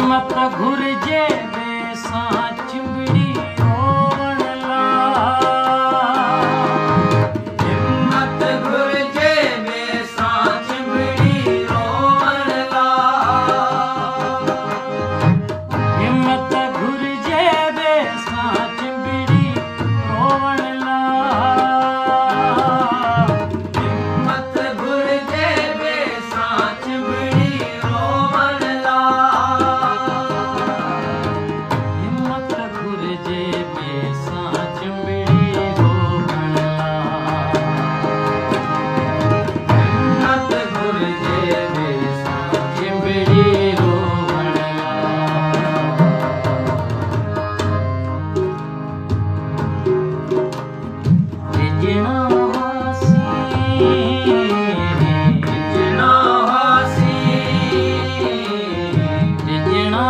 हिम्मत घुरजे बेसां चिंबड़ी रोवण ला। हिम्मत घुरजे बेसां चिंबड़ी रोवण ला। हिम्मत घुरजे बेसां चिंबड़ी रोवण ला। हिम्मत घुरजे बेसां चिंबड़ी रोवण ला। हिम्मत घुरजे बेसां चिंबड़ी रोवण ला। हिम्मत घुरजे बेसां चिंबड़ी रोवण ला। रिजणा रिजणा हासी। रिजणा